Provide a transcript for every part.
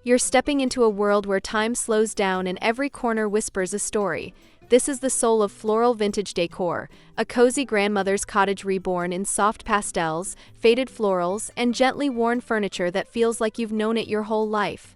You're stepping into a world where time slows down and every corner whispers a story. This is the soul of floral vintage decor, a cozy grandmother's cottage reborn in soft pastels, faded florals, and gently worn furniture that feels like you've known it your whole life.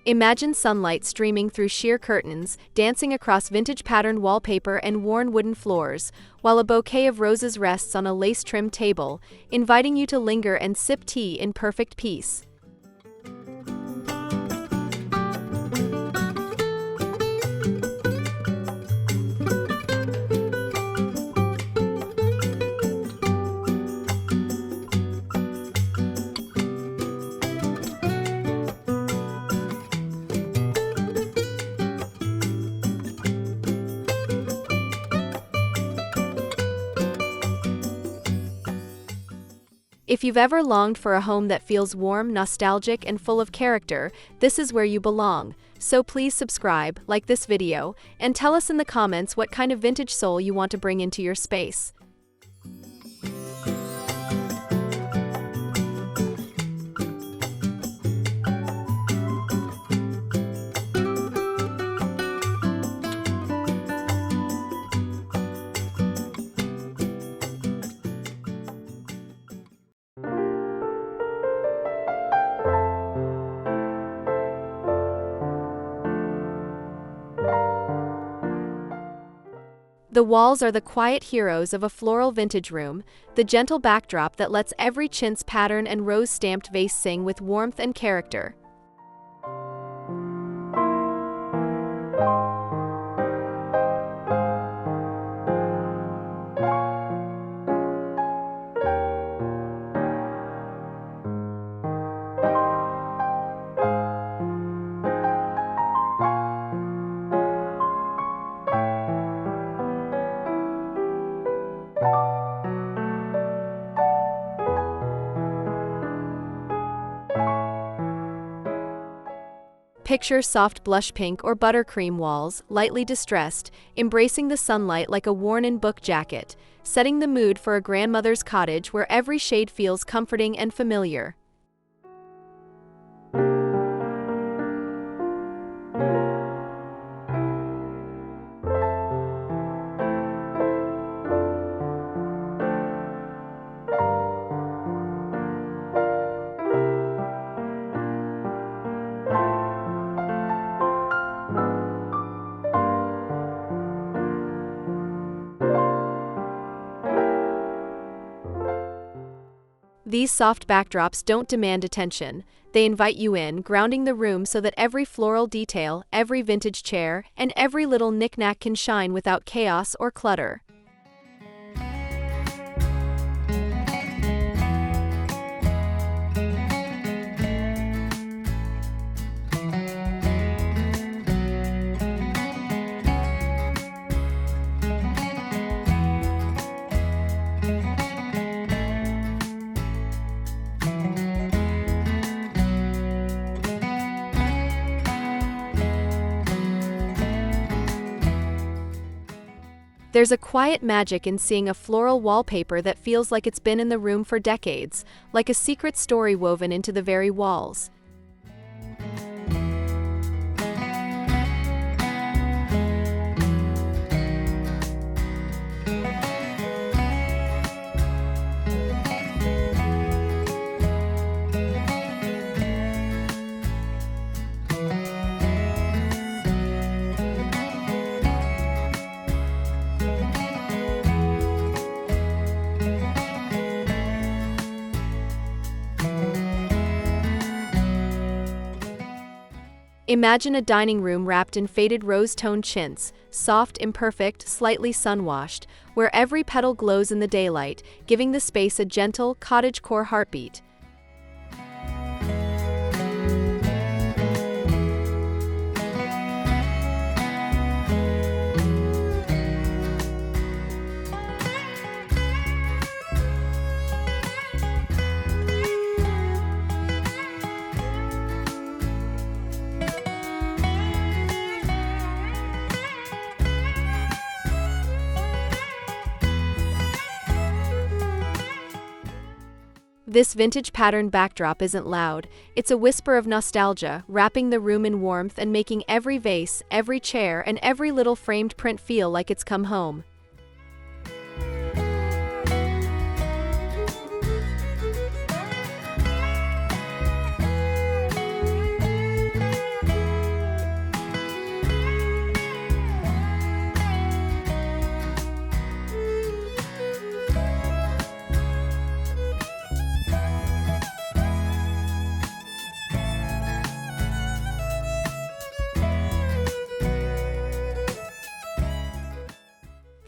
Imagine sunlight streaming through sheer curtains, dancing across vintage-patterned wallpaper and worn wooden floors, while a bouquet of roses rests on a lace-trimmed table, inviting you to linger and sip tea in perfect peace. If you've ever longed for a home that feels warm, nostalgic, and full of character, this is where you belong. So please subscribe, like this video, and tell us in the comments what kind of vintage soul you want to bring into your space. The walls are the quiet heroes of a floral vintage room, the gentle backdrop that lets every chintz pattern and rose-stamped vase sing with warmth and character. Picture soft blush pink or buttercream walls, lightly distressed, embracing the sunlight like a worn-in book jacket, setting the mood for a grandmother's cottage where every shade feels comforting and familiar. These soft backdrops don't demand attention. They invite you in, grounding the room so that every floral detail, every vintage chair, and every little knick-knack can shine without chaos or clutter. There's a quiet magic in seeing a floral wallpaper that feels like it's been in the room for decades, like a secret story woven into the very walls. Imagine a dining room wrapped in faded rose-toned chintz, soft, imperfect, slightly sun-washed, where every petal glows in the daylight, giving the space a gentle, cottagecore heartbeat. This vintage pattern backdrop isn't loud, it's a whisper of nostalgia, wrapping the room in warmth and making every vase, every chair, and every little framed print feel like it's come home.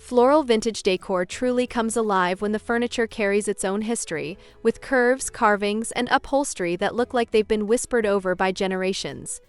Floral vintage decor truly comes alive when the furniture carries its own history, with curves, carvings, and upholstery that look like they've been whispered over by generations.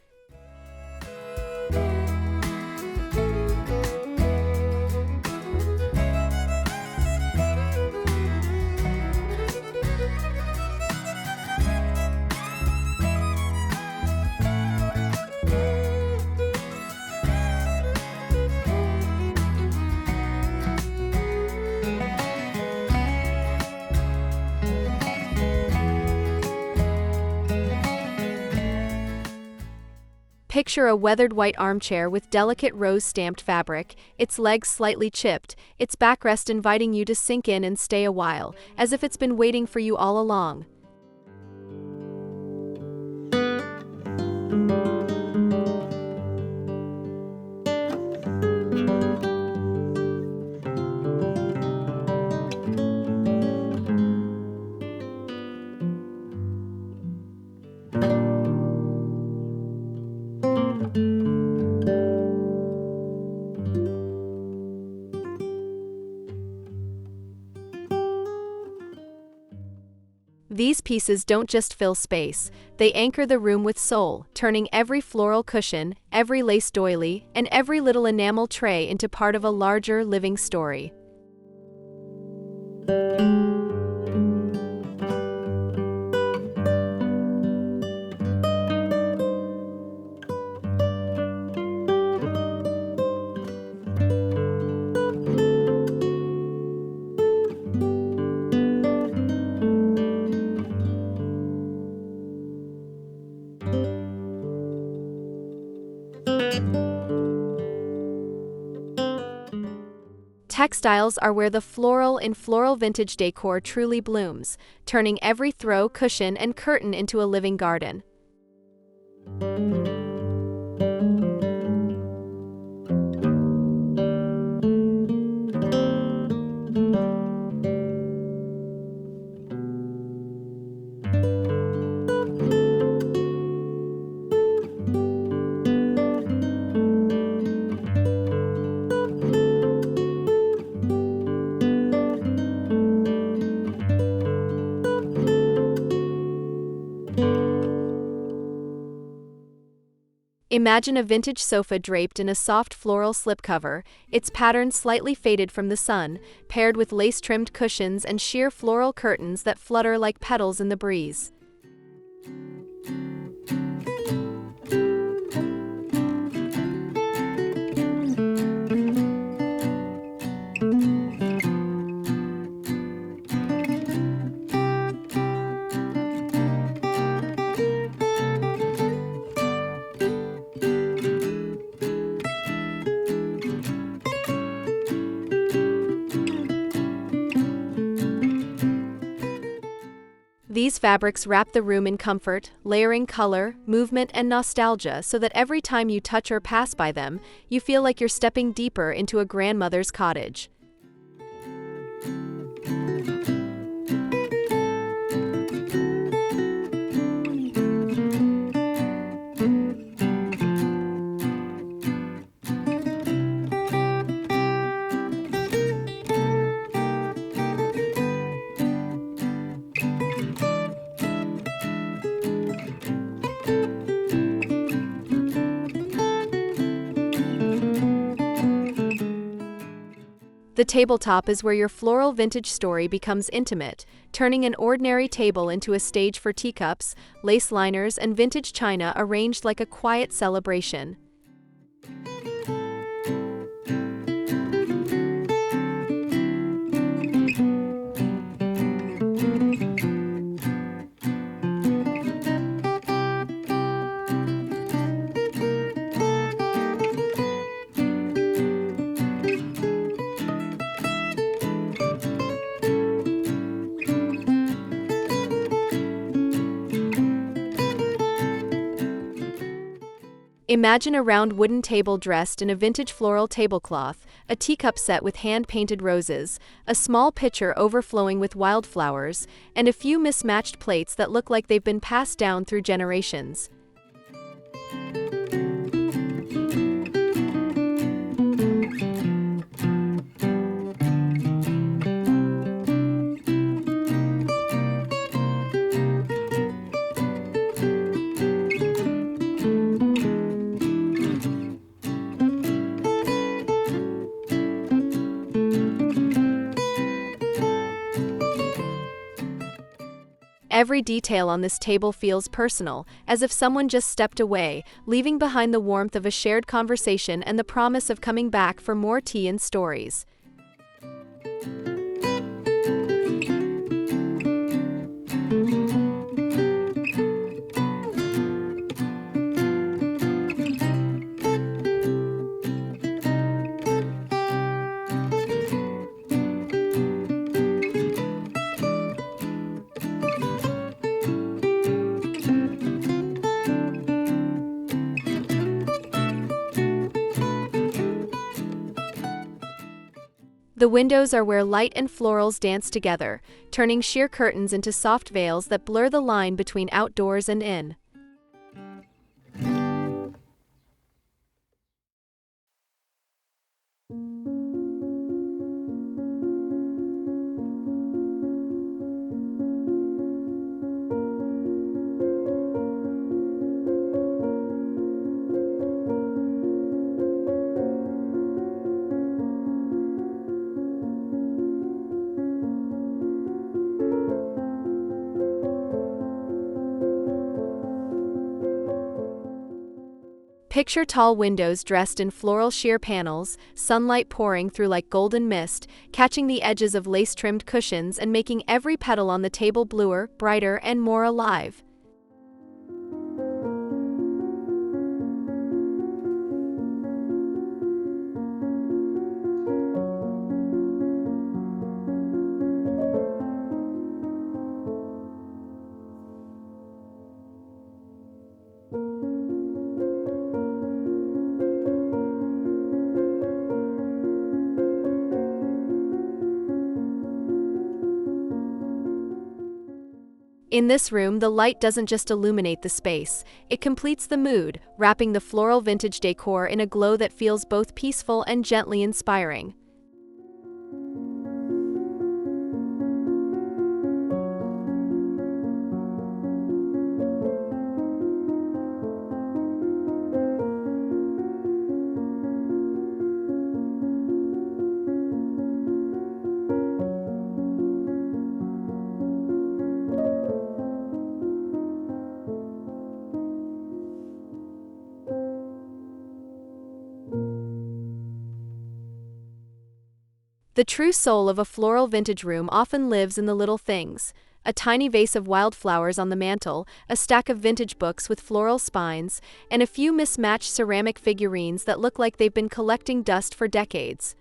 Picture a weathered white armchair with delicate rose-stamped fabric, its legs slightly chipped, its backrest inviting you to sink in and stay a while, as if it's been waiting for you all along. These pieces don't just fill space, they anchor the room with soul, turning every floral cushion, every lace doily, and every little enamel tray into part of a larger, living story. Textiles are where the floral in floral vintage decor truly blooms, turning every throw, cushion, and curtain into a living garden. Imagine a vintage sofa draped in a soft floral slipcover, its pattern slightly faded from the sun, paired with lace-trimmed cushions and sheer floral curtains that flutter like petals in the breeze. These fabrics wrap the room in comfort, layering color, movement, and nostalgia so that every time you touch or pass by them, you feel like you're stepping deeper into a grandmother's cottage. The tabletop is where your floral vintage story becomes intimate, turning an ordinary table into a stage for teacups, lace liners, and vintage china arranged like a quiet celebration. Imagine a round wooden table dressed in a vintage floral tablecloth, a teacup set with hand-painted roses, a small pitcher overflowing with wildflowers, and a few mismatched plates that look like they've been passed down through generations. Every detail on this table feels personal, as if someone just stepped away, leaving behind the warmth of a shared conversation and the promise of coming back for more tea and stories. The windows are where light and florals dance together, turning sheer curtains into soft veils that blur the line between outdoors and in. Picture tall windows dressed in floral sheer panels, sunlight pouring through like golden mist, catching the edges of lace-trimmed cushions and making every petal on the table bluer, brighter, and more alive. In this room, the light doesn't just illuminate the space, it completes the mood, wrapping the floral vintage decor in a glow that feels both peaceful and gently inspiring. The true soul of a floral vintage room often lives in the little things. A tiny vase of wildflowers on the mantel, a stack of vintage books with floral spines, and a few mismatched ceramic figurines that look like they've been collecting dust for decades.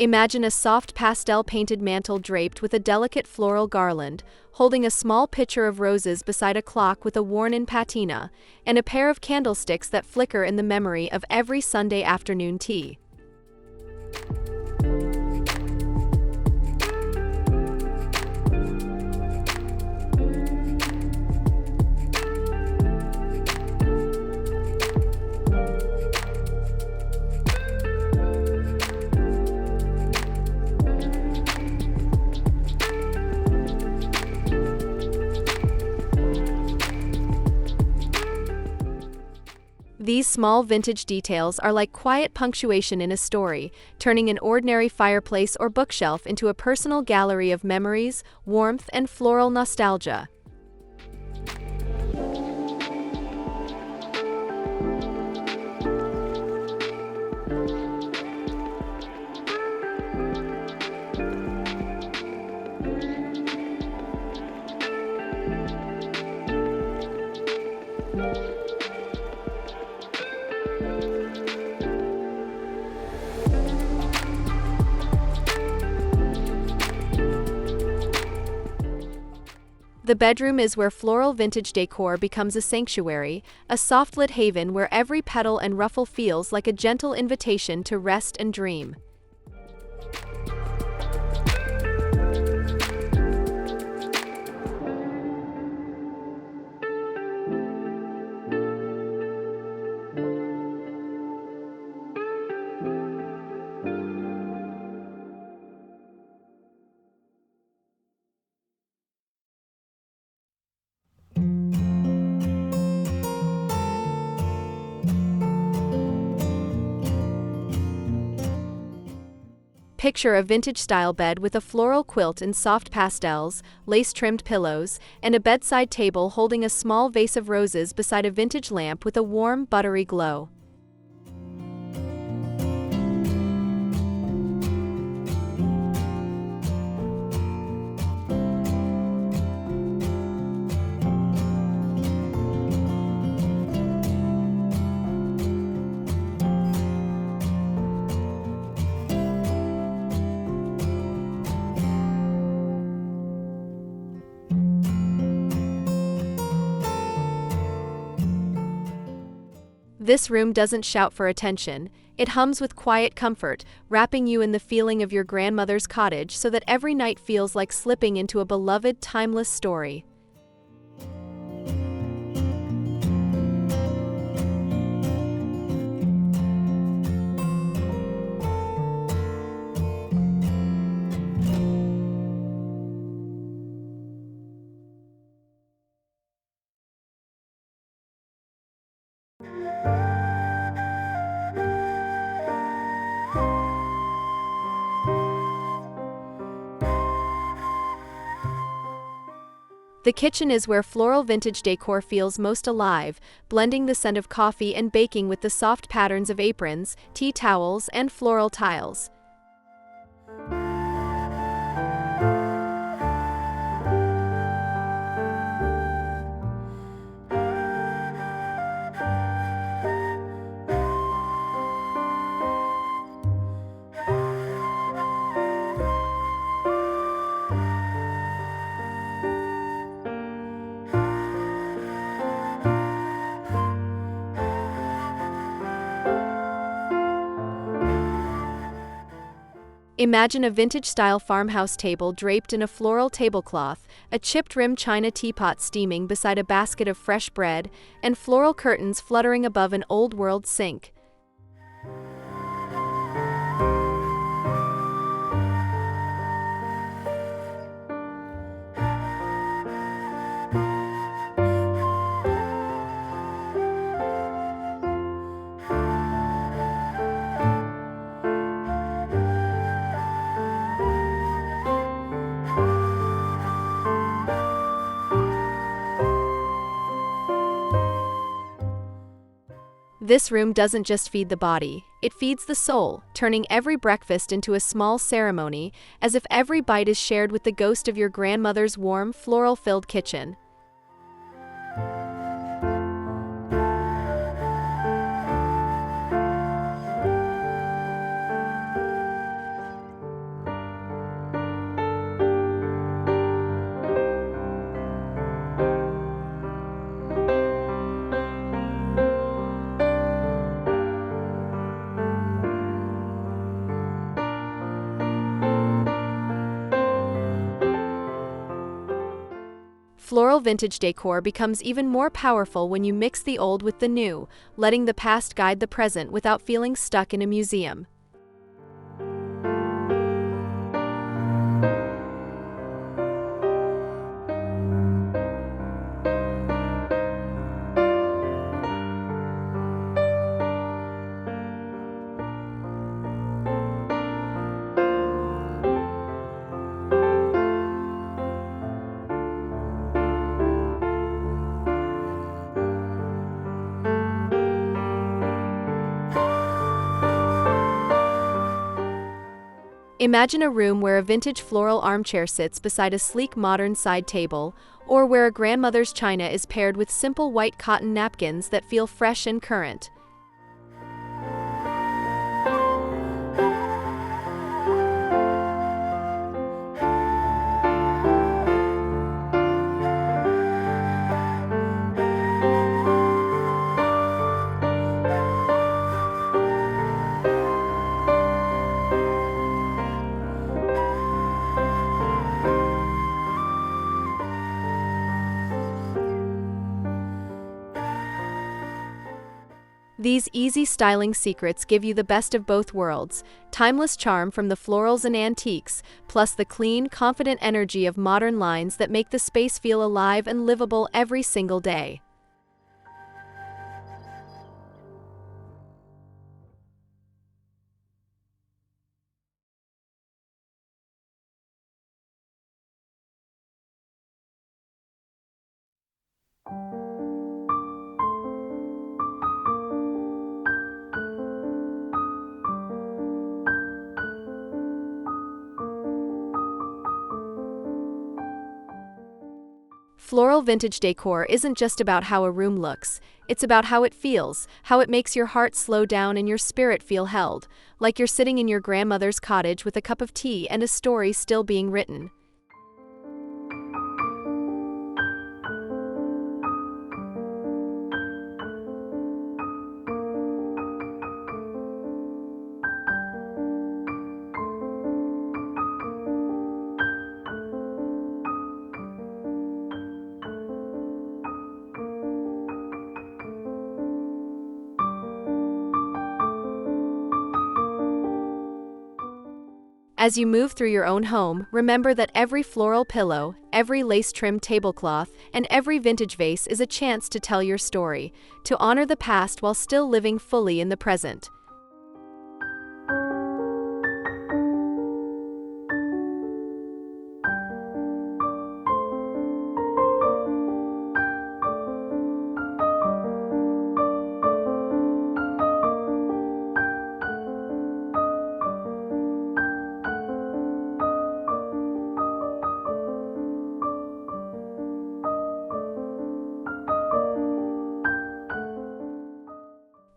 Imagine a soft pastel-painted mantel draped with a delicate floral garland, holding a small pitcher of roses beside a clock with a worn-in patina, and a pair of candlesticks that flicker in the memory of every Sunday afternoon tea. These small vintage details are like quiet punctuation in a story, turning an ordinary fireplace or bookshelf into a personal gallery of memories, warmth, and floral nostalgia. The bedroom is where floral vintage decor becomes a sanctuary, a soft-lit haven where every petal and ruffle feels like a gentle invitation to rest and dream. Picture a vintage-style bed with a floral quilt in soft pastels, lace-trimmed pillows, and a bedside table holding a small vase of roses beside a vintage lamp with a warm, buttery glow. This room doesn't shout for attention, it hums with quiet comfort, wrapping you in the feeling of your grandmother's cottage so that every night feels like slipping into a beloved, timeless story. The kitchen is where floral vintage decor feels most alive, blending the scent of coffee and baking with the soft patterns of aprons, tea towels, and floral tiles. Imagine a vintage-style farmhouse table draped in a floral tablecloth, a chipped-rimmed china teapot steaming beside a basket of fresh bread, and floral curtains fluttering above an old-world sink. This room doesn't just feed the body, it feeds the soul, turning every breakfast into a small ceremony, as if every bite is shared with the ghost of your grandmother's warm, floral-filled kitchen. Floral vintage decor becomes even more powerful when you mix the old with the new, letting the past guide the present without feeling stuck in a museum. Imagine a room where a vintage floral armchair sits beside a sleek modern side table, or where a grandmother's china is paired with simple white cotton napkins that feel fresh and current. These easy styling secrets give you the best of both worlds, timeless charm from the florals and antiques, plus the clean, confident energy of modern lines that make the space feel alive and livable every single day. Floral vintage decor isn't just about how a room looks, it's about how it feels, how it makes your heart slow down and your spirit feel held, like you're sitting in your grandmother's cottage with a cup of tea and a story still being written. As you move through your own home, remember that every floral pillow, every lace-trimmed tablecloth, and every vintage vase is a chance to tell your story, to honor the past while still living fully in the present.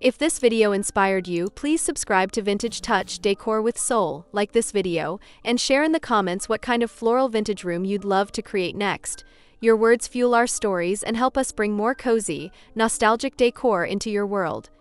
If this video inspired you, please subscribe to Vintage Touch Decor with Soul, like this video, and share in the comments what kind of floral vintage room you'd love to create next. Your words fuel our stories and help us bring more cozy, nostalgic decor into your world.